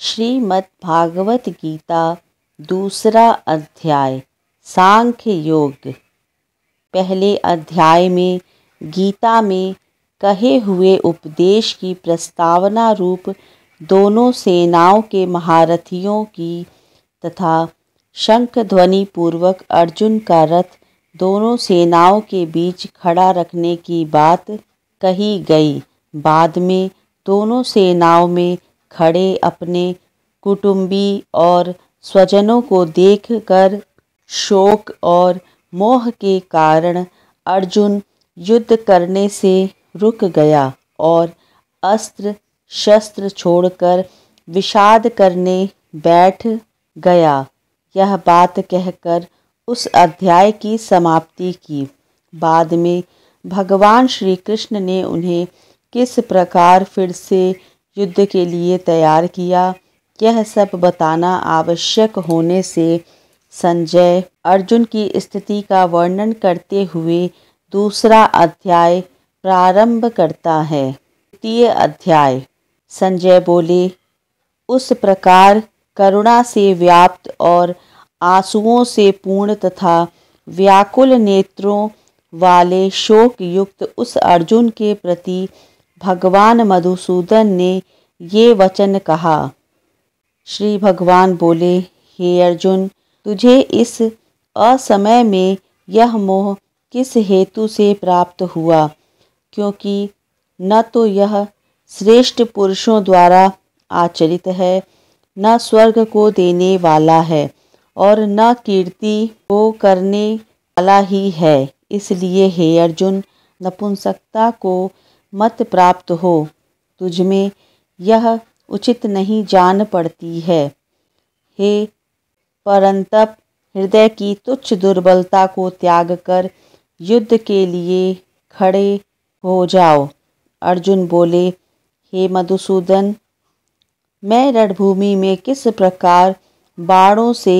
श्रीमद् भागवत गीता दूसरा अध्याय सांख्य योग। पहले अध्याय में गीता में कहे हुए उपदेश की प्रस्तावना रूप दोनों सेनाओं के महारथियों की तथा शंख ध्वनि पूर्वक अर्जुन का रथ दोनों सेनाओं के बीच खड़ा रखने की बात कही गई। बाद में दोनों सेनाओं में खड़े अपने कुटुंबी और स्वजनों को देखकर शोक और मोह के कारण अर्जुन युद्ध करने से रुक गया और अस्त्र शस्त्र छोड़कर विषाद करने बैठ गया। यह बात कहकर उस अध्याय की समाप्ति की। बाद में भगवान श्री कृष्ण ने उन्हें किस प्रकार फिर से युद्ध के लिए तैयार किया, यह सब बताना आवश्यक होने से संजय अर्जुन की स्थिति का वर्णन करते हुए दूसरा अध्याय प्रारंभ करता है। द्वितीय अध्याय। संजय बोले, उस प्रकार करुणा से व्याप्त और आंसुओं से पूर्ण तथा व्याकुल नेत्रों वाले शोक युक्त उस अर्जुन के प्रति भगवान मधुसूदन ने ये वचन कहा। श्री भगवान बोले, हे अर्जुन, तुझे इस असमय में यह मोह किस हेतु से प्राप्त हुआ? क्योंकि न तो यह श्रेष्ठ पुरुषों द्वारा आचरित है, न स्वर्ग को देने वाला है और न कीर्ति को करने वाला ही है। इसलिए हे अर्जुन, नपुंसकता को मत प्राप्त हो। तुझमें यह उचित नहीं जान पड़ती है। हे परंतप, हृदय की तुच्छ दुर्बलता को त्याग कर युद्ध के लिए खड़े हो जाओ। अर्जुन बोले, हे मधुसूदन, मैं रणभूमि में किस प्रकार बाणों से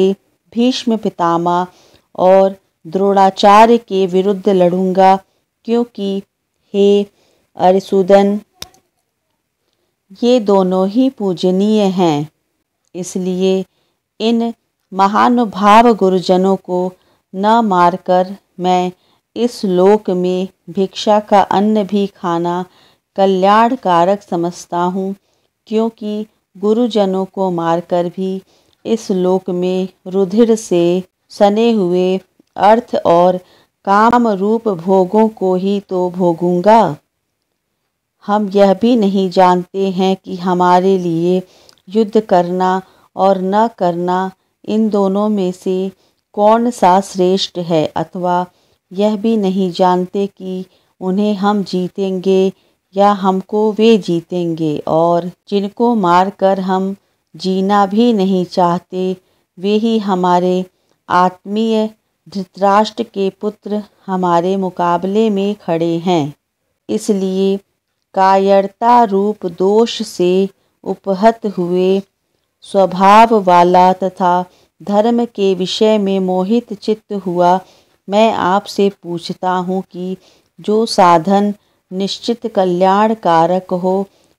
भीष्म पितामह और द्रोणाचार्य के विरुद्ध लड़ूंगा, क्योंकि हे अरिसूदन, ये दोनों ही पूजनीय हैं। इसलिए इन महानुभाव गुरुजनों को न मारकर मैं इस लोक में भिक्षा का अन्न भी खाना कल्याणकारक समझता हूँ, क्योंकि गुरुजनों को मारकर भी इस लोक में रुधिर से सने हुए अर्थ और काम रूप भोगों को ही तो भोगूंगा। हम यह भी नहीं जानते हैं कि हमारे लिए युद्ध करना और न करना, इन दोनों में से कौन सा श्रेष्ठ है, अथवा यह भी नहीं जानते कि उन्हें हम जीतेंगे या हमको वे जीतेंगे। और जिनको मारकर हम जीना भी नहीं चाहते, वे ही हमारे आत्मीय धृतराष्ट्र के पुत्र हमारे मुकाबले में खड़े हैं। इसलिए कायरता रूप दोष से उपहत हुए स्वभाव वाला तथा धर्म के विषय में मोहित चित्त हुआ मैं आपसे पूछता हूँ कि जो साधन निश्चित कल्याणकारक हो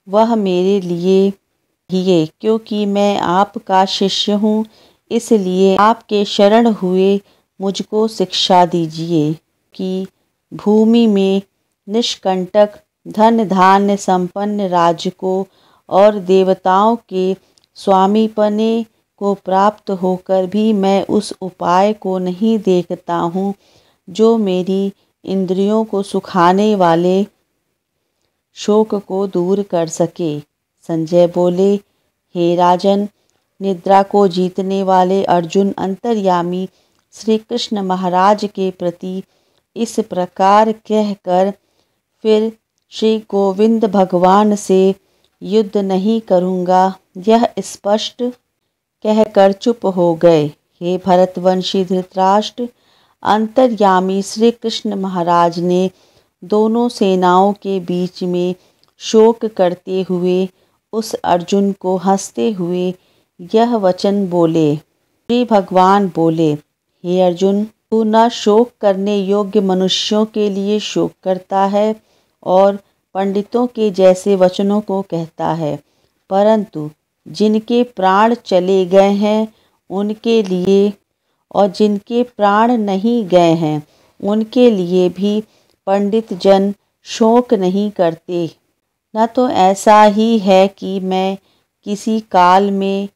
वह मेरे लिए चाहिए, क्योंकि मैं आपका शिष्य हूँ। इसलिए आपके शरण हुए मुझको शिक्षा दीजिए कि भूमि में निष्कंटक धन धान्य संपन्न राज्य को और देवताओं के स्वामीपने को प्राप्त होकर भी मैं उस उपाय को नहीं देखता हूँ जो मेरी इंद्रियों को सुखाने वाले शोक को दूर कर सके। संजय बोले, हे राजन, निद्रा को जीतने वाले अर्जुन अंतर्यामी श्री कृष्ण महाराज के प्रति इस प्रकार कहकर फिर श्री गोविंद भगवान से युद्ध नहीं करूँगा यह स्पष्ट कहकर चुप हो गए। हे भरतवंशी धृतराष्ट्र, अंतर्यामी श्री कृष्ण महाराज ने दोनों सेनाओं के बीच में शोक करते हुए उस अर्जुन को हंसते हुए यह वचन बोले। श्री भगवान बोले, हे अर्जुन, तू न शोक करने योग्य मनुष्यों के लिए शोक करता है और पंडितों के जैसे वचनों को कहता है, परंतु जिनके प्राण चले गए हैं उनके लिए, और जिनके प्राण नहीं गए हैं उनके लिए भी पंडित जन शोक नहीं करते। न तो ऐसा ही है कि मैं किसी काल में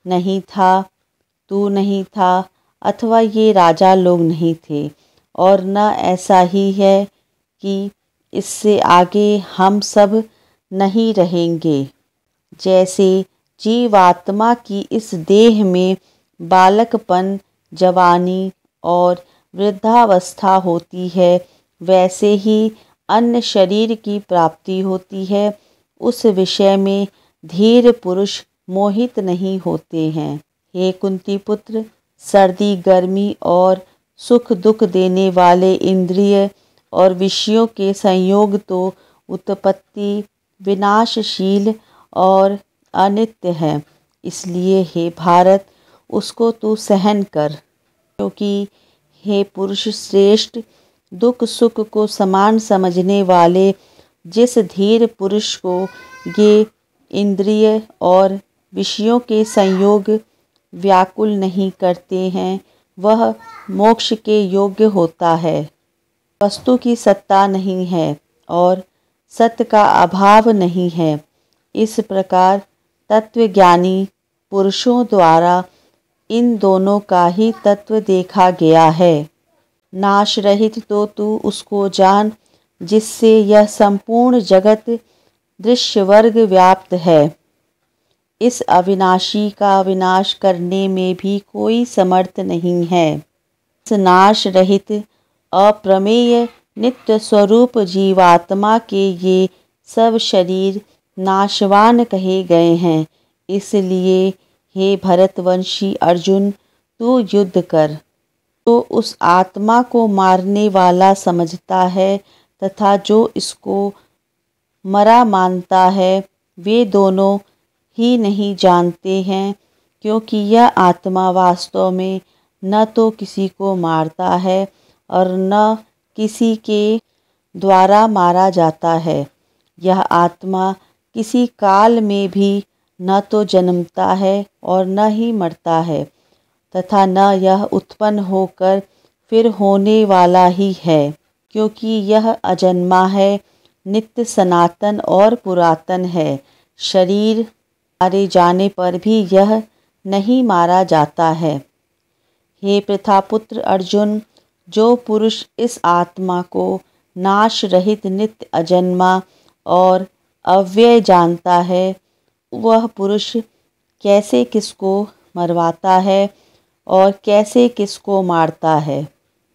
नहीं था, तू नहीं था, अथवा ये राजा लोग नहीं थे, और न ऐसा ही है कि इससे आगे हम सब नहीं रहेंगे। जैसे जीवात्मा की इस देह में बालकपन, जवानी और वृद्धावस्था होती है, वैसे ही अन्य शरीर की प्राप्ति होती है। उस विषय में धीर पुरुष मोहित नहीं होते हैं। हे कुंती पुत्र, सर्दी गर्मी और सुख दुख देने वाले इंद्रिय और विषयों के संयोग तो उत्पत्ति विनाशशील और अनित्य है। इसलिए हे भारत, उसको तू सहन कर, क्योंकि हे पुरुष श्रेष्ठ, दुख सुख को समान समझने वाले जिस धीर पुरुष को ये इंद्रिय और विषयों के संयोग व्याकुल नहीं करते हैं, वह मोक्ष के योग्य होता है। वस्तु की सत्ता नहीं है और सत्य का अभाव नहीं है। इस प्रकार तत्वज्ञानी पुरुषों द्वारा इन दोनों का ही तत्व देखा गया है। नाश रहित तो तू उसको जान जिससे यह संपूर्ण जगत दृश्य वर्ग व्याप्त है। इस अविनाशी का विनाश करने में भी कोई समर्थ नहीं है। इस नाश रहित अप्रमेय नित्य स्वरूप जीवात्मा के ये सब शरीर नाशवान कहे गए हैं। इसलिए हे भरतवंशी अर्जुन, तू युद्ध कर। तो उस आत्मा को मारने वाला समझता है तथा जो इसको मरा मानता है, वे दोनों ही नहीं जानते हैं, क्योंकि यह आत्मा वास्तव में न तो किसी को मारता है और न किसी के द्वारा मारा जाता है। यह आत्मा किसी काल में भी न तो जन्मता है और न ही मरता है, तथा न यह उत्पन्न होकर फिर होने वाला ही है, क्योंकि यह अजन्मा है, नित्य सनातन और पुरातन है। शरीर मारे जाने पर भी यह नहीं मारा जाता है। हे प्रथापुत्र अर्जुन, जो पुरुष इस आत्मा को नाश रहित नित्य अजन्मा और अव्यय जानता है, वह पुरुष कैसे किसको मरवाता है और कैसे किसको मारता है।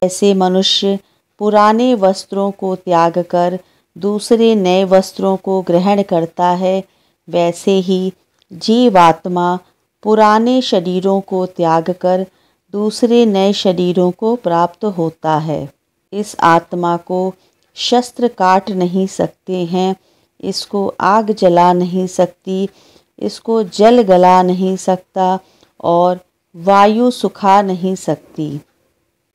ऐसे मनुष्य पुराने वस्त्रों को त्याग कर दूसरे नए वस्त्रों को ग्रहण करता है, वैसे ही जीवात्मा पुराने शरीरों को त्याग कर दूसरे नए शरीरों को प्राप्त होता है। इस आत्मा को शस्त्र काट नहीं सकते हैं, इसको आग जला नहीं सकती, इसको जल गला नहीं सकता और वायु सुखा नहीं सकती,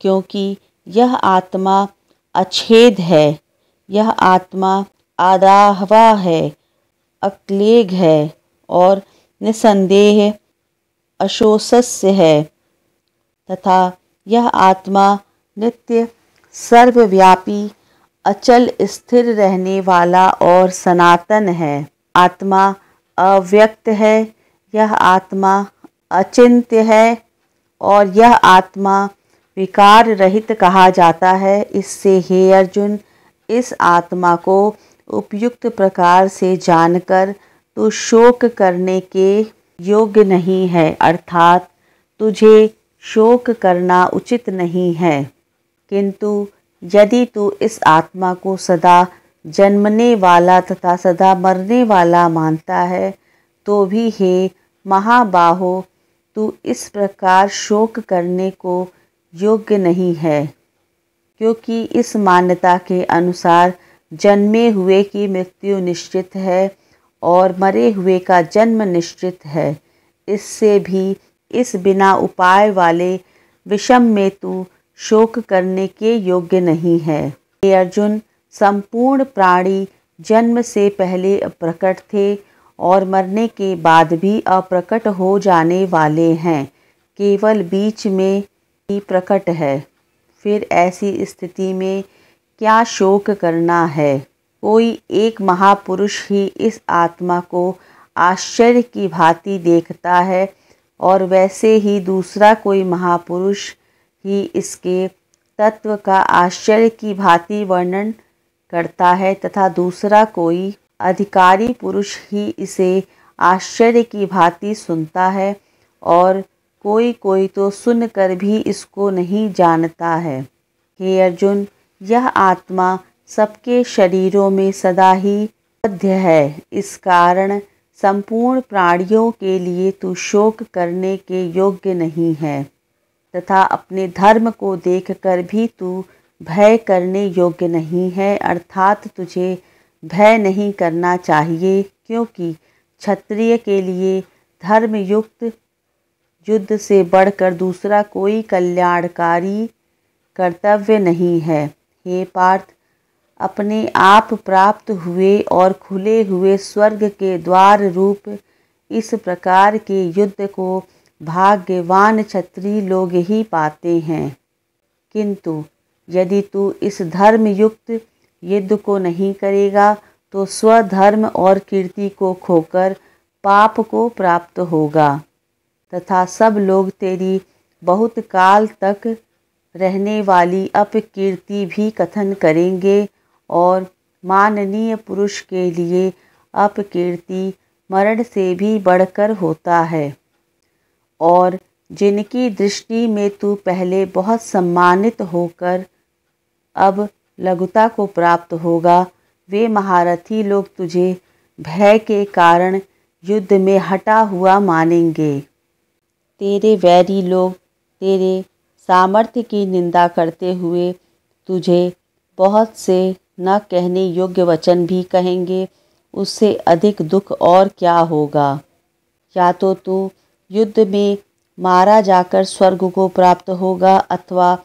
क्योंकि यह आत्मा अछेद है। यह आत्मा आदाहवा है, अक्लेग है और निसंदेह अशोसस्य है, तथा यह आत्मा नित्य सर्वव्यापी अचल स्थिर रहने वाला और सनातन है। आत्मा अव्यक्त है, यह आत्मा अचिंत्य है और यह आत्मा विकार रहित कहा जाता है। इससे हे अर्जुन, इस आत्मा को उपयुक्त प्रकार से जानकर तू शोक करने के योग्य नहीं है, अर्थात तुझे शोक करना उचित नहीं है। किंतु यदि तू इस आत्मा को सदा जन्मने वाला तथा सदा मरने वाला मानता है, तो भी हे महाबाहो, तू इस प्रकार शोक करने को योग्य नहीं है, क्योंकि इस मान्यता के अनुसार जन्मे हुए की मृत्यु निश्चित है और मरे हुए का जन्म निश्चित है। इससे भी इस बिना उपाय वाले विषम में तू शोक करने के योग्य नहीं है। हे अर्जुन, संपूर्ण प्राणी जन्म से पहले प्रकट थे और मरने के बाद भी अप्रकट हो जाने वाले हैं, केवल बीच में ही प्रकट है। फिर ऐसी स्थिति में क्या शोक करना है? कोई एक महापुरुष ही इस आत्मा को आश्चर्य की भांति देखता है और वैसे ही दूसरा कोई महापुरुष ही इसके तत्व का आश्चर्य की भांति वर्णन करता है तथा दूसरा कोई अधिकारी पुरुष ही इसे आश्चर्य की भांति सुनता है और कोई कोई तो सुनकर भी इसको नहीं जानता है। हे अर्जुन, यह आत्मा सबके शरीरों में सदा ही बद्ध है। इस कारण संपूर्ण प्राणियों के लिए तू शोक करने के योग्य नहीं है तथा अपने धर्म को देखकर भी तू भय करने योग्य नहीं है, अर्थात तुझे भय नहीं करना चाहिए, क्योंकि क्षत्रिय के लिए धर्मयुक्त युद्ध से बढ़कर दूसरा कोई कल्याणकारी कर्तव्य नहीं है। हे पार्थ, अपने आप प्राप्त हुए और खुले हुए स्वर्ग के द्वार रूप इस प्रकार के युद्ध को भाग्यवान क्षत्रिय लोग ही पाते हैं। किंतु यदि तू इस धर्मयुक्त युद्ध को नहीं करेगा तो स्वधर्म और कीर्ति को खोकर पाप को प्राप्त होगा तथा सब लोग तेरी बहुत काल तक रहने वाली अपकीर्ति भी कथन करेंगे और माननीय पुरुष के लिए अपकीर्ति मरण से भी बढ़कर होता है। और जिनकी दृष्टि में तू पहले बहुत सम्मानित होकर अब लघुता को प्राप्त होगा, वे महारथी लोग तुझे भय के कारण युद्ध में हटा हुआ मानेंगे। तेरे वैरी लोग तेरे सामर्थ्य की निंदा करते हुए तुझे बहुत से न कहने योग्य वचन भी कहेंगे। उससे अधिक दुख और क्या होगा? या तो तू युद्ध में मारा जाकर स्वर्ग को प्राप्त होगा अथवा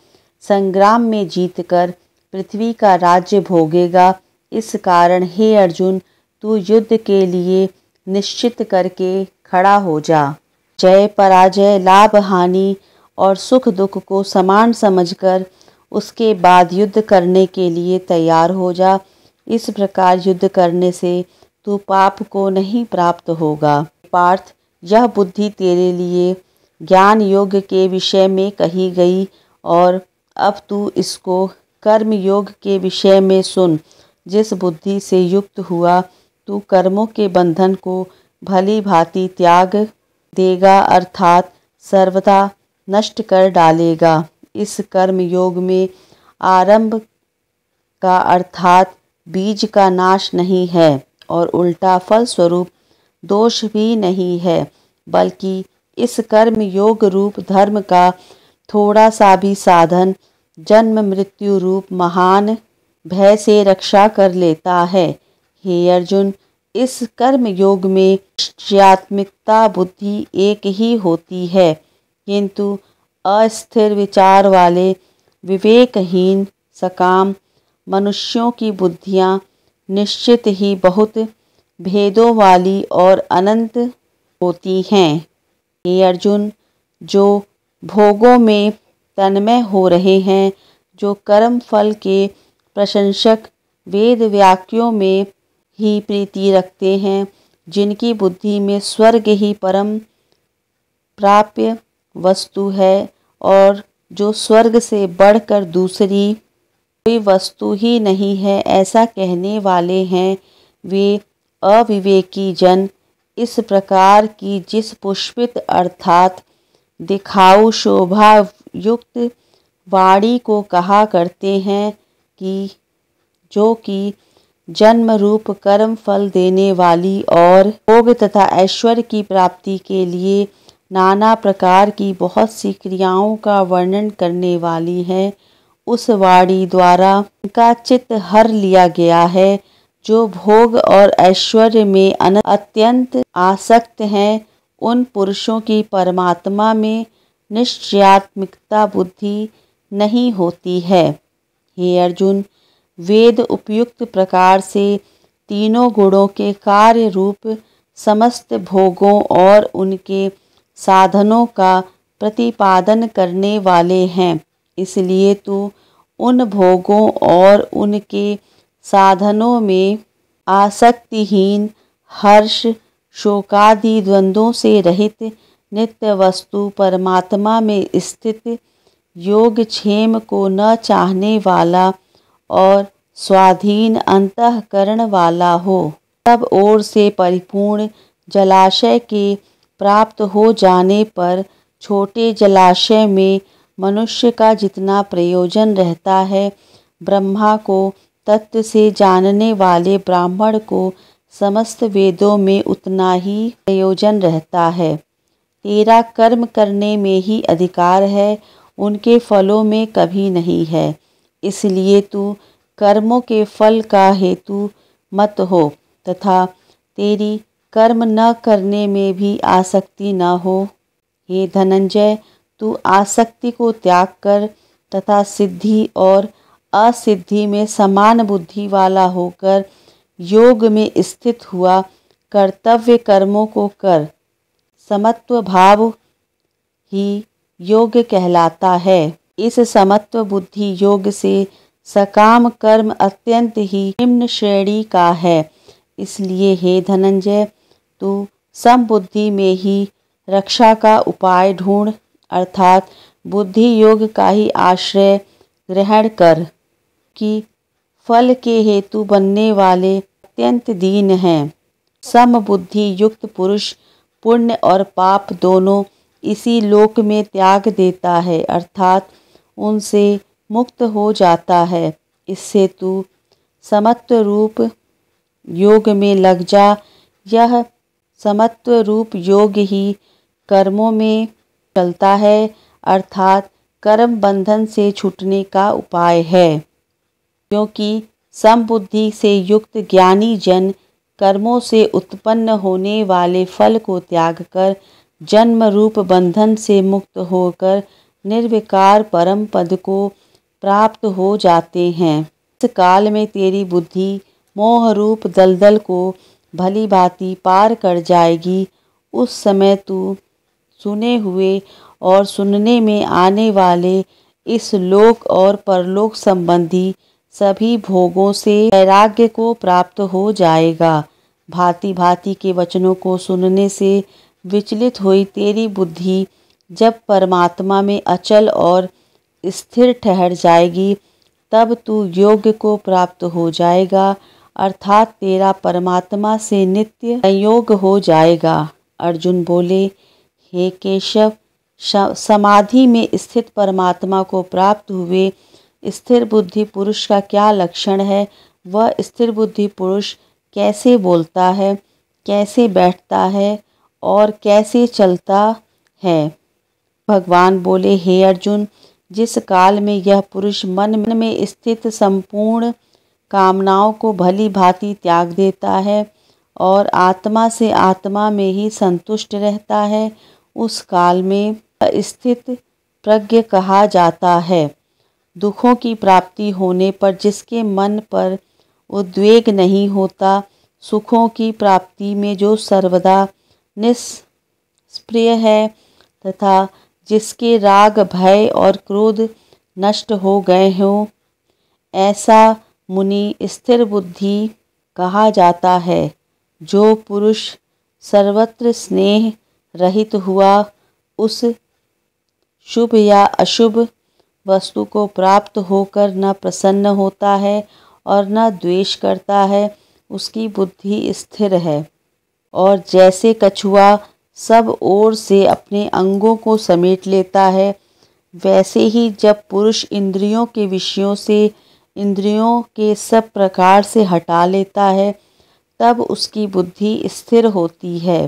संग्राम में जीतकर पृथ्वी का राज्य भोगेगा। इस कारण हे अर्जुन, तू युद्ध के लिए निश्चित करके खड़ा हो जा। जय पराजय, लाभ हानि और सुख दुख को समान समझकर उसके बाद युद्ध करने के लिए तैयार हो जा। इस प्रकार युद्ध करने से तू पाप को नहीं प्राप्त होगा। पार्थ, यह बुद्धि तेरे लिए ज्ञान योग के विषय में कही गई और अब तू इसको कर्म योग के विषय में सुन। जिस बुद्धि से युक्त हुआ तू कर्मों के बंधन को भली भांति त्याग देगा, अर्थात सर्वथा नष्ट कर डालेगा। इस कर्म योग में आरंभ का अर्थात बीज का नाश नहीं है और उल्टा फल स्वरूप दोष भी नहीं है, बल्कि इस कर्म योग रूप धर्म का थोड़ा सा भी साधन जन्म मृत्यु रूप महान भय से रक्षा कर लेता है। हे अर्जुन, इस कर्म योग में निश्चयात्मिकता बुद्धि एक ही होती है, किंतु अस्थिर विचार वाले विवेकहीन सकाम मनुष्यों की बुद्धियाँ निश्चित ही बहुत भेदों वाली और अनंत होती हैं। हे अर्जुन, जो भोगों में तन्मय हो रहे हैं, जो कर्म फल के प्रशंसक वेद वाक्यों में ही प्रीति रखते हैं, जिनकी बुद्धि में स्वर्ग ही परम प्राप्य वस्तु है और जो स्वर्ग से बढ़कर दूसरी कोई वस्तु ही नहीं है, ऐसा कहने वाले हैं, वे अविवेकी जन इस प्रकार की जिस पुष्पित अर्थात दिखाऊ शोभा युक्त वाणी को कहा करते हैं कि जो कि जन्म रूप कर्म फल देने वाली और भोग तथा ऐश्वर्य की प्राप्ति के लिए नाना प्रकार की बहुत सी क्रियाओं का वर्णन करने वाली है, उस वाणी द्वारा उनका चित्त हर लिया गया है। जो भोग और ऐश्वर्य में अत्यंत आसक्त हैं, उन पुरुषों की परमात्मा में निश्चयात्मिकता बुद्धि नहीं होती है। हे अर्जुन, वेद उपयुक्त प्रकार से तीनों गुणों के कार्य रूप समस्त भोगों और उनके साधनों का प्रतिपादन करने वाले हैं। इसलिए तू उन भोगों और उनके साधनों में आसक्तिहीन, हर्ष शोकादि द्वंद्वों से रहित, नित्य वस्तु परमात्मा में स्थित, योगक्षेम को न चाहने वाला और स्वाधीन अंतःकरण वाला हो। सब ओर से परिपूर्ण जलाशय के प्राप्त हो जाने पर छोटे जलाशय में मनुष्य का जितना प्रयोजन रहता है, ब्रह्मा को तत्व से जानने वाले ब्राह्मण को समस्त वेदों में उतना ही प्रयोजन रहता है। तेरा कर्म करने में ही अधिकार है, उनके फलों में कभी नहीं है। इसलिए तू कर्मों के फल का हेतु मत हो तथा तेरी कर्म न करने में भी आसक्ति न हो। हे धनंजय, तू आसक्ति को त्याग कर तथा सिद्धि और असिद्धि में समान बुद्धि वाला होकर योग में स्थित हुआ कर्तव्य कर्मों को कर। समत्व भाव ही योग कहलाता है। इस समत्व बुद्धि योग से सकाम कर्म अत्यंत ही निम्न श्रेणी का है। इसलिए हे धनंजय, तू समबुद्धि में ही रक्षा का उपाय ढूंढ, अर्थात बुद्धि योग का ही आश्रय ग्रहण कर कि फल के हेतु बनने वाले अत्यंत दीन हैं। समबुद्धि युक्त पुरुष पुण्य और पाप दोनों इसी लोक में त्याग देता है, अर्थात उनसे मुक्त हो जाता है। इससे तू समत्व रूप योग में लग जा। यह समत्व रूप योग ही कर्मों में चलता है, अर्थात कर्म बंधन से छूटने का उपाय है। क्योंकि समबुद्धि से युक्त ज्ञानी जन कर्मों से उत्पन्न होने वाले फल को त्याग कर जन्म रूप बंधन से मुक्त होकर निर्विकार परम पद को प्राप्त हो जाते हैं। इस काल में तेरी बुद्धि मोह रूप दलदल को भली भांति पार कर जाएगी। उस समय तू सुने हुए और सुनने में आने वाले इस लोक और परलोक संबंधी सभी भोगों से वैराग्य को प्राप्त हो जाएगा। भांति भांति के वचनों को सुनने से विचलित हुई तेरी बुद्धि जब परमात्मा में अचल और स्थिर ठहर जाएगी, तब तू योग को प्राप्त हो जाएगा, अर्थात तेरा परमात्मा से नित्य संयोग हो जाएगा। अर्जुन बोले, हे केशव, समाधि में स्थित परमात्मा को प्राप्त हुए स्थिर बुद्धि पुरुष का क्या लक्षण है? वह स्थिर बुद्धि पुरुष कैसे बोलता है, कैसे बैठता है और कैसे चलता है? भगवान बोले, हे अर्जुन, जिस काल में यह पुरुष मन में स्थित संपूर्ण कामनाओं को भली भांति त्याग देता है और आत्मा से आत्मा में ही संतुष्ट रहता है, उस काल में स्थित प्रज्ञ कहा जाता है। दुखों की प्राप्ति होने पर जिसके मन पर उद्वेग नहीं होता, सुखों की प्राप्ति में जो सर्वदा निष्क्रिय है तथा जिसके राग भय और क्रोध नष्ट हो गए हों, ऐसा मुनि स्थिर बुद्धि कहा जाता है। जो पुरुष सर्वत्र स्नेह रहित हुआ उस शुभ या अशुभ वस्तु को प्राप्त होकर न प्रसन्न होता है और न द्वेष करता है, उसकी बुद्धि स्थिर है। और जैसे कछुआ सब ओर से अपने अंगों को समेट लेता है, वैसे ही जब पुरुष इंद्रियों के विषयों से इंद्रियों के सब प्रकार से हटा लेता है, तब उसकी बुद्धि स्थिर होती है।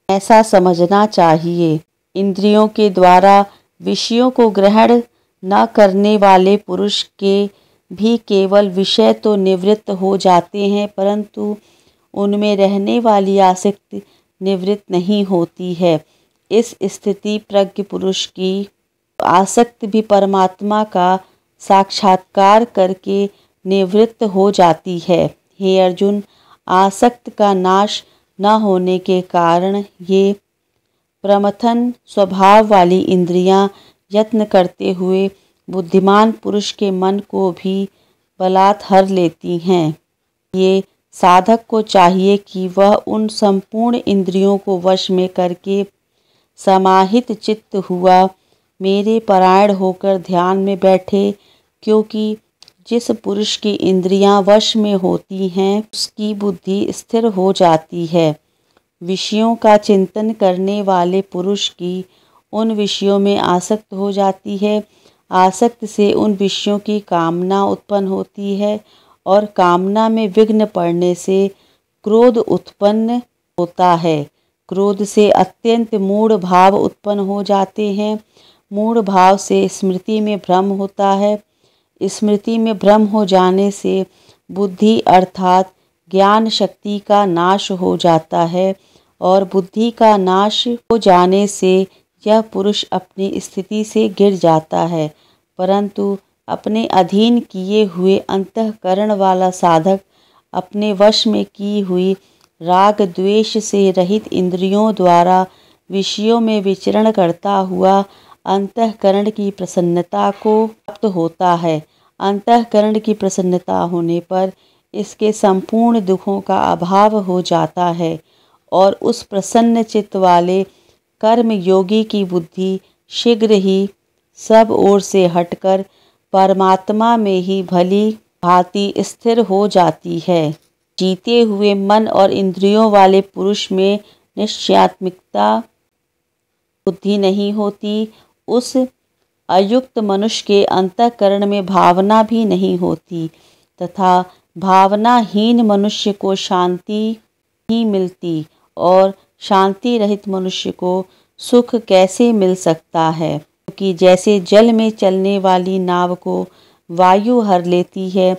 ऐसा समझना चाहिए। इंद्रियों के द्वारा विषयों को ग्रहण न करने वाले पुरुष के भी केवल विषय तो निवृत्त हो जाते हैं, परंतु उनमें रहने वाली आसक्ति निवृत्त नहीं होती है। इस स्थिति प्रज्ञ पुरुष की आसक्ति भी परमात्मा का साक्षात्कार करके निवृत्त हो जाती है। हे अर्जुन, आसक्त का नाश न होने के कारण ये प्रमथन स्वभाव वाली इंद्रियां यत्न करते हुए बुद्धिमान पुरुष के मन को भी बलात् हर लेती हैं। ये साधक को चाहिए कि वह उन संपूर्ण इंद्रियों को वश में करके समाहित चित्त हुआ मेरे परायण होकर ध्यान में बैठे, क्योंकि जिस पुरुष की इंद्रियां वश में होती हैं उसकी बुद्धि स्थिर हो जाती है। विषयों का चिंतन करने वाले पुरुष की उन विषयों में आसक्त हो जाती है। आसक्त से उन विषयों की कामना उत्पन्न होती है और कामना में विघ्न पड़ने से क्रोध उत्पन्न होता है। क्रोध से अत्यंत मूढ़ भाव उत्पन्न हो जाते हैं। मूढ़ भाव से स्मृति में भ्रम होता है। स्मृति में भ्रम हो जाने से बुद्धि अर्थात ज्ञान शक्ति का नाश हो जाता है और बुद्धि का नाश हो जाने से यह पुरुष अपनी स्थिति से गिर जाता है। परंतु अपने अधीन किए हुए अंतःकरण वाला साधक अपने वश में की हुई राग द्वेष से रहित इंद्रियों द्वारा विषयों में विचरण करता हुआ अंतःकरण की प्रसन्नता को प्राप्त होता है। अंतःकरण की प्रसन्नता होने पर इसके संपूर्ण दुखों का अभाव हो जाता है और उस प्रसन्न चित्त वाले कर्म योगी की बुद्धि शीघ्र ही सब ओर से हटकर परमात्मा में ही भली भांति स्थिर हो जाती है। जीते हुए मन और इंद्रियों वाले पुरुष में निश्चयात्मिकता बुद्धि नहीं होती। उस अयुक्त मनुष्य के अंतःकरण में भावना भी नहीं होती तथा भावनाहीन मनुष्य को शांति नहीं मिलती और शांति रहित मनुष्य को सुख कैसे मिल सकता है। क्योंकि जैसे जल में चलने वाली नाव को वायु हर लेती है,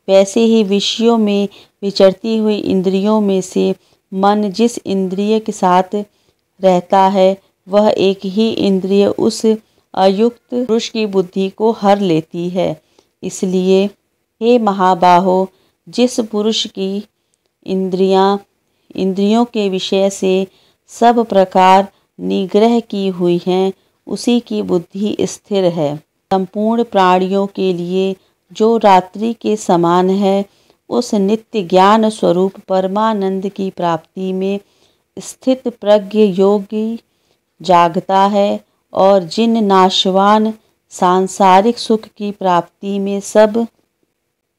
वैसे ही विषयों में विचरती हुई इंद्रियों में से मन जिस इंद्रिय के साथ रहता है वह एक ही इंद्रिय उस अयुक्त पुरुष की बुद्धि को हर लेती है। इसलिए हे महाबाहो, जिस पुरुष की इंद्रियों के विषय से सब प्रकार निग्रह की हुई हैं उसी की बुद्धि स्थिर है। संपूर्ण प्राणियों के लिए जो रात्रि के समान है उस नित्य ज्ञान स्वरूप परमानंद की प्राप्ति में स्थित प्रज्ञ योगी जागता है और जिन नाशवान सांसारिक सुख की प्राप्ति में सब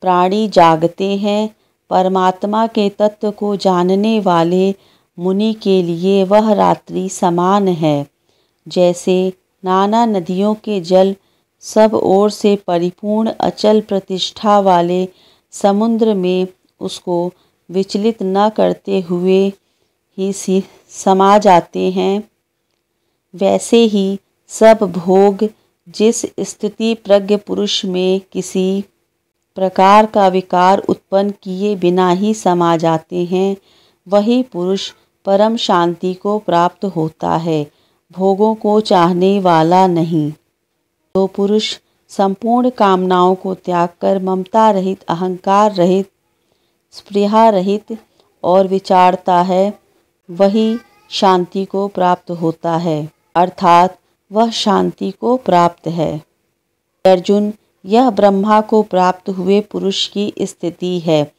प्राणी जागते हैं, परमात्मा के तत्व को जानने वाले मुनि के लिए वह रात्रि समान है। जैसे नाना नदियों के जल सब ओर से परिपूर्ण अचल प्रतिष्ठा वाले समुद्र में उसको विचलित न करते हुए ही समा जाते हैं, वैसे ही सब भोग जिस स्थिति प्रज्ञ पुरुष में किसी प्रकार का विकार उत्पन्न किए बिना ही समा जाते हैं, वही पुरुष परम शांति को प्राप्त होता है, भोगों को चाहने वाला नहीं। जो पुरुष संपूर्ण कामनाओं को त्याग कर ममता रहित, अहंकार रहित, स्पृहा रहित और विचारता है, वही शांति को प्राप्त होता है, अर्थात वह शांति को प्राप्त है। अर्जुन, यह ब्रह्मा को प्राप्त हुए पुरुष की स्थिति है।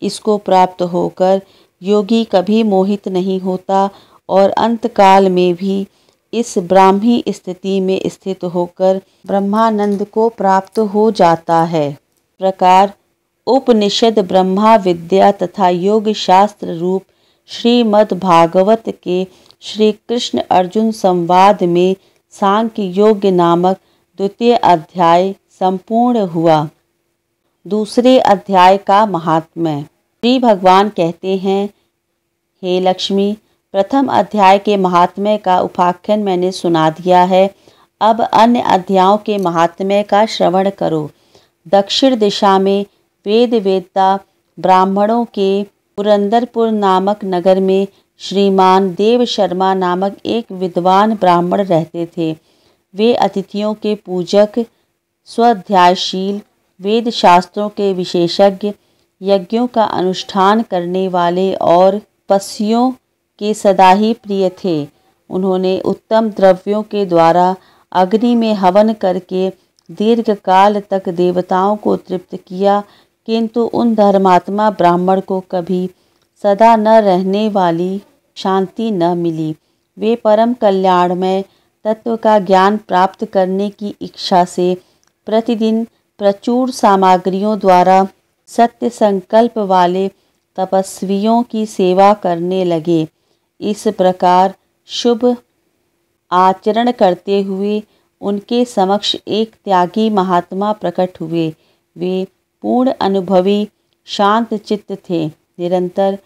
इसको प्राप्त होकर योगी कभी मोहित नहीं होता और अंतकाल में भी इस ब्राह्मी स्थिति में स्थित होकर ब्रह्मानंद को प्राप्त हो जाता है। प्रकार उपनिषद ब्रह्मा विद्या तथा योग शास्त्र रूप श्रीमद् भागवत के श्री कृष्ण अर्जुन संवाद में सांख्य योग नामक द्वितीय अध्याय संपूर्ण हुआ। दूसरे अध्याय का महात्म्य। श्री भगवान कहते हैं, हे लक्ष्मी, प्रथम अध्याय के महात्म्य का उपाख्यान मैंने सुना दिया है। अब अन्य अध्यायों के महात्म्य का श्रवण करो। दक्षिण दिशा में वेद वेदता ब्राह्मणों के पुरंदरपुर नामक नगर में श्रीमान देव शर्मा नामक एक विद्वान ब्राह्मण रहते थे। वे अतिथियों के पूजक, स्वाध्यायशील, वेद शास्त्रों के विशेषज्ञ, यज्ञों का अनुष्ठान करने वाले और तपस्वियों के सदा ही प्रिय थे। उन्होंने उत्तम द्रव्यों के द्वारा अग्नि में हवन करके दीर्घ काल तक देवताओं को तृप्त किया, किंतु उन धर्मात्मा ब्राह्मण को कभी सदा न रहने वाली शांति न मिली। वे परम कल्याणमय तत्व का ज्ञान प्राप्त करने की इच्छा से प्रतिदिन प्रचुर सामग्रियों द्वारा सत्य संकल्प वाले तपस्वियों की सेवा करने लगे। इस प्रकार शुभ आचरण करते हुए उनके समक्ष एक त्यागी महात्मा प्रकट हुए। वे पूर्ण अनुभवी शांत चित्त थे। निरंतर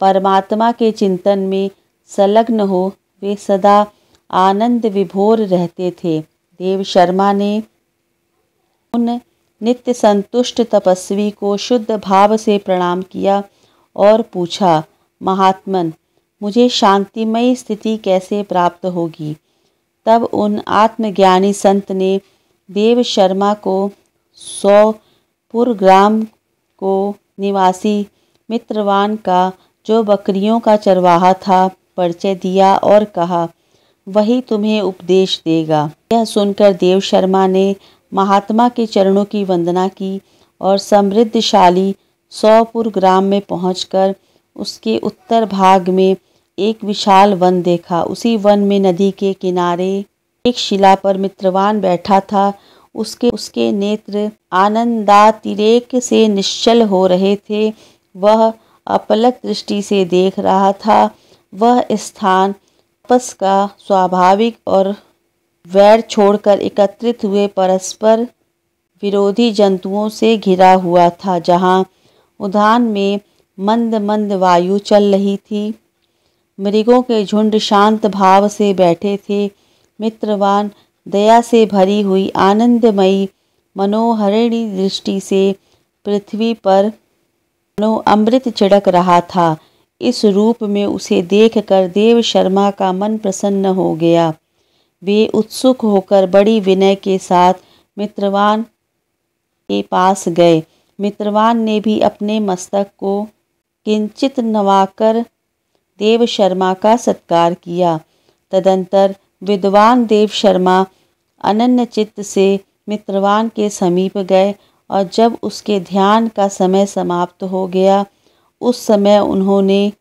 परमात्मा के चिंतन में संलग्न हो वे सदा आनंद विभोर रहते थे। देव शर्मा ने उन नित्य संतुष्ट तपस्वी को शुद्ध भाव से प्रणाम किया और पूछा, महात्मन, मुझे शांतिमयी स्थिति कैसे प्राप्त होगी? तब उन आत्मज्ञानी संत ने देव शर्मा को सौपुर ग्राम को निवासी मित्रवान का, जो बकरियों का चरवाहा था, परिचय दिया और कहा, वही तुम्हें उपदेश देगा। यह सुनकर देव शर्मा ने महात्मा के चरणों की वंदना की और समृद्धशाली सौपुर ग्राम में पहुंचकर उसके उत्तर भाग में एक विशाल वन देखा। उसी वन में नदी के किनारे एक शिला पर मित्रवान बैठा था। उसके नेत्र आनंदातिरेक से निश्चल हो रहे थे। वह अपलक दृष्टि से देख रहा था। वह स्थान आपस का स्वाभाविक और वैर छोड़कर एकत्रित हुए परस्पर विरोधी जंतुओं से घिरा हुआ था, जहाँ उद्यान में मंद मंद वायु चल रही थी। मृगों के झुंड शांत भाव से बैठे थे। मित्रवान दया से भरी हुई आनंदमयी मनोहरिणी दृष्टि से पृथ्वी पर मानो अमृत छिड़क रहा था। इस रूप में उसे देखकर देव शर्मा का मन प्रसन्न हो गया। वे उत्सुक होकर बड़ी विनय के साथ मित्रवान के पास गए। मित्रवान ने भी अपने मस्तक को किंचित नवाकर देव शर्मा का सत्कार किया। तदंतर विद्वान देव शर्मा अनन्य चित्त से मित्रवान के समीप गए और जब उसके ध्यान का समय समाप्त हो गया, उस समय उन्होंने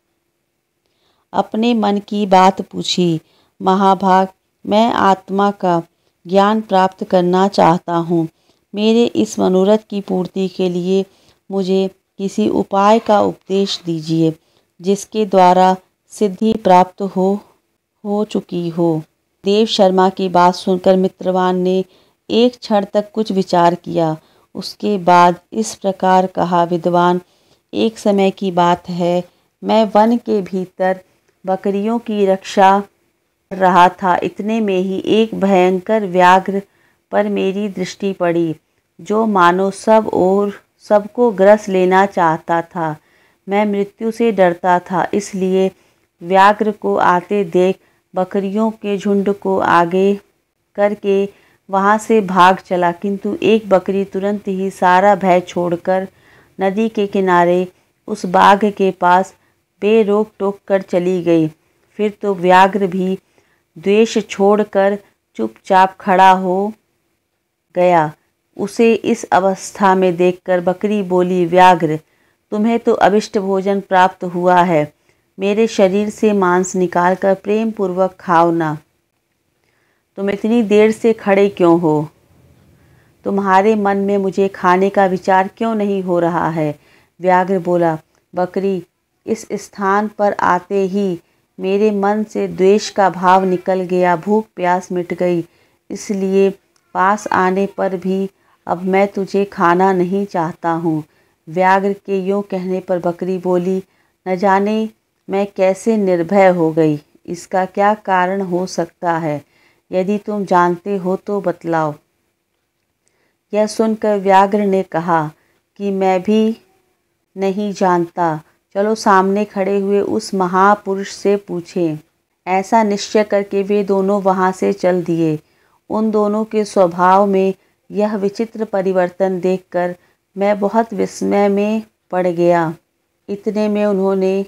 अपने मन की बात पूछी। महाभाग, मैं आत्मा का ज्ञान प्राप्त करना चाहता हूँ। मेरे इस मनोरथ की पूर्ति के लिए मुझे किसी उपाय का उपदेश दीजिए, जिसके द्वारा सिद्धि प्राप्त हो चुकी हो। देव शर्मा की बात सुनकर मित्रवान ने एक क्षण तक कुछ विचार किया। उसके बाद इस प्रकार कहा, विद्वान, एक समय की बात है, मैं वन के भीतर बकरियों की रक्षा कर रहा था। इतने में ही एक भयंकर व्याघ्र पर मेरी दृष्टि पड़ी, जो मानो सबको ग्रस लेना चाहता था। मैं मृत्यु से डरता था, इसलिए व्याघ्र को आते देख बकरियों के झुंड को आगे करके वहाँ से भाग चला, किंतु एक बकरी तुरंत ही सारा भय छोड़कर नदी के किनारे उस बाघ के पास बेरोक टोक कर चली गई। फिर तो व्याघ्र भी द्वेष छोड़कर चुपचाप खड़ा हो गया। उसे इस अवस्था में देखकर बकरी बोली, व्याघ्र, तुम्हें तो अभिष्ट भोजन प्राप्त हुआ है। मेरे शरीर से मांस निकालकर प्रेम पूर्वक खाओ ना। तुम इतनी देर से खड़े क्यों हो? तुम्हारे मन में मुझे खाने का विचार क्यों नहीं हो रहा है? व्याघ्र बोला, बकरी, इस स्थान पर आते ही मेरे मन से द्वेष का भाव निकल गया, भूख प्यास मिट गई, इसलिए पास आने पर भी अब मैं तुझे खाना नहीं चाहता हूँ। व्याघ्र के यूँ कहने पर बकरी बोली, न जाने मैं कैसे निर्भय हो गई। इसका क्या कारण हो सकता है? यदि तुम जानते हो तो बतलाओ। यह सुनकर व्याघ्र ने कहा कि मैं भी नहीं जानता। चलो सामने खड़े हुए उस महापुरुष से पूछें। ऐसा निश्चय करके वे दोनों वहाँ से चल दिए। उन दोनों के स्वभाव में यह विचित्र परिवर्तन देखकर मैं बहुत विस्मय में पड़ गया। इतने में उन्होंने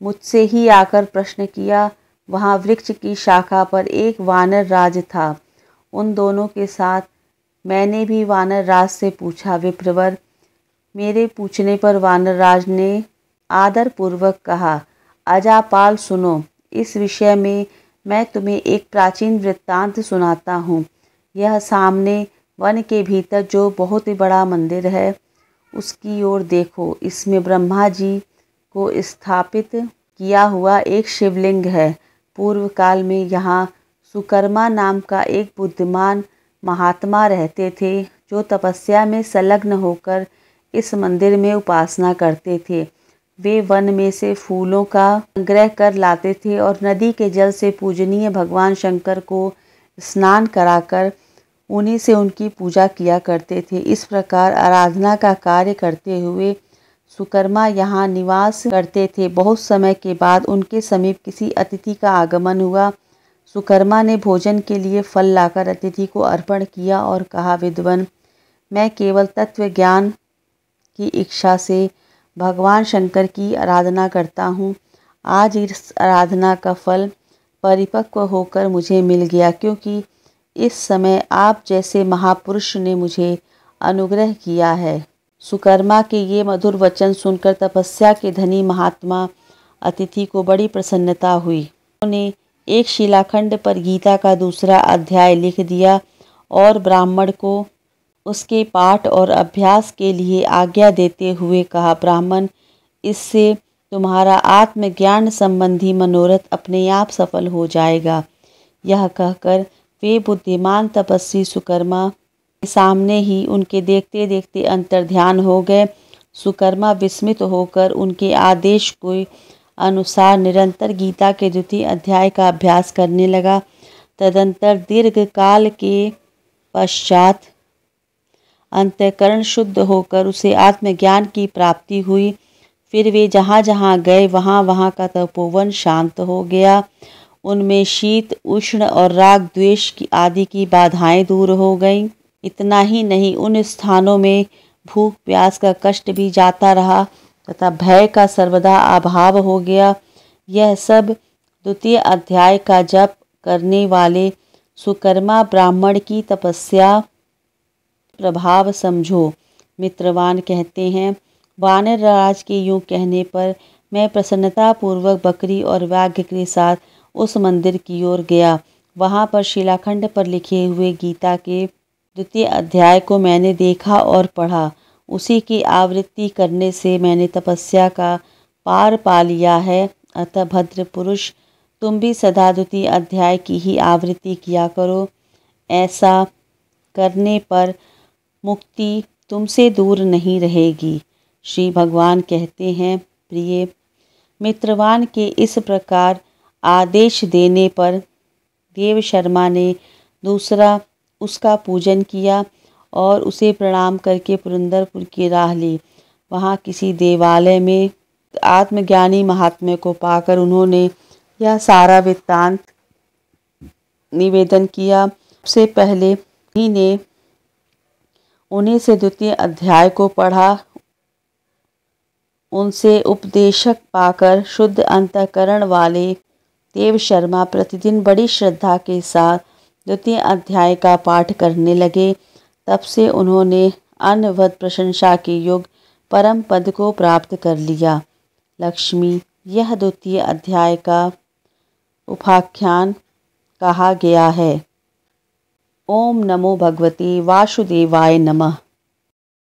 मुझसे ही आकर प्रश्न किया। वहाँ वृक्ष की शाखा पर एक वानर राज था। उन दोनों के साथ मैंने भी वानर राज से पूछा। विप्रवर, मेरे पूछने पर वानरराज ने आदरपूर्वक कहा, अजापाल सुनो, इस विषय में मैं तुम्हें एक प्राचीन वृत्तांत सुनाता हूँ। यह सामने वन के भीतर जो बहुत ही बड़ा मंदिर है, उसकी ओर देखो। इसमें ब्रह्मा जी को स्थापित किया हुआ एक शिवलिंग है। पूर्व काल में यहाँ सुकर्मा नाम का एक बुद्धिमान महात्मा रहते थे, जो तपस्या में संलग्न होकर इस मंदिर में उपासना करते थे। वे वन में से फूलों का संग्रह कर लाते थे और नदी के जल से पूजनीय भगवान शंकर को स्नान कराकर उन्हीं से उनकी पूजा किया करते थे। इस प्रकार आराधना का कार्य करते हुए सुकर्मा यहाँ निवास करते थे। बहुत समय के बाद उनके समीप किसी अतिथि का आगमन हुआ। सुकर्मा ने भोजन के लिए फल लाकर अतिथि को अर्पण किया और कहा, विद्वन, मैं केवल तत्व ज्ञान की इच्छा से भगवान शंकर की आराधना करता हूँ। आज इस आराधना का फल परिपक्व होकर मुझे मिल गया, क्योंकि इस समय आप जैसे महापुरुष ने मुझे अनुग्रह किया है। सुकर्मा के ये मधुर वचन सुनकर तपस्या के धनी महात्मा अतिथि को बड़ी प्रसन्नता हुई। उन्होंने एक शिलाखंड पर गीता का दूसरा अध्याय लिख दिया और ब्राह्मण को उसके पाठ और अभ्यास के लिए आज्ञा देते हुए कहा, ब्राह्मण, इससे तुम्हारा आत्मज्ञान संबंधी मनोरथ अपने आप सफल हो जाएगा। यह कहकर वे बुद्धिमान तपस्वी सुकर्मा के सामने ही उनके देखते देखते अंतर्ध्यान हो गए। सुकर्मा विस्मित होकर उनके आदेश के अनुसार निरंतर गीता के द्वितीय अध्याय का अभ्यास करने लगा। तदंतर दीर्घ काल के पश्चात अंतःकरण शुद्ध होकर उसे आत्मज्ञान की प्राप्ति हुई। फिर वे जहाँ जहाँ गए वहाँ वहाँ का तपोवन शांत हो गया। उनमें शीत, उष्ण और राग द्वेष की आदि की बाधाएं दूर हो गईं। इतना ही नहीं, उन स्थानों में भूख प्यास का कष्ट भी जाता रहा तथा भय का सर्वदा अभाव हो गया। यह सब द्वितीय अध्याय का जप करने वाले सुकर्मा ब्राह्मण की तपस्या प्रभाव समझो। मित्रवान कहते हैं, वानर राज के यूँ कहने पर मैं प्रसन्नतापूर्वक बकरी और व्याघ्र के साथ उस मंदिर की ओर गया। वहाँ पर शिलाखंड पर लिखे हुए गीता के द्वितीय अध्याय को मैंने देखा और पढ़ा। उसी की आवृत्ति करने से मैंने तपस्या का पार पा लिया है। अतः भद्र पुरुष, तुम भी सदा द्वितीय अध्याय की ही आवृत्ति किया करो। ऐसा करने पर मुक्ति तुमसे दूर नहीं रहेगी। श्री भगवान कहते हैं, प्रिय मित्रवान के इस प्रकार आदेश देने पर देव शर्मा ने दूसरा उसका पूजन किया और उसे प्रणाम करके पुरंदरपुर की राह ली। वहाँ किसी देवालय में आत्मज्ञानी महात्मा को पाकर उन्होंने यह सारा वृत्तांत निवेदन किया। सबसे पहले ही ने उन्हीं से द्वितीय अध्याय को पढ़ा। उनसे उपदेशक पाकर शुद्ध अंतःकरण वाले देव शर्मा प्रतिदिन बड़ी श्रद्धा के साथ द्वितीय अध्याय का पाठ करने लगे। तब से उन्होंने अनवध प्रशंसा के योग्य परम पद को प्राप्त कर लिया। लक्ष्मी, यह द्वितीय अध्याय का उपाख्यान कहा गया है। ओम नमो भगवते वासुदेवाय नमः।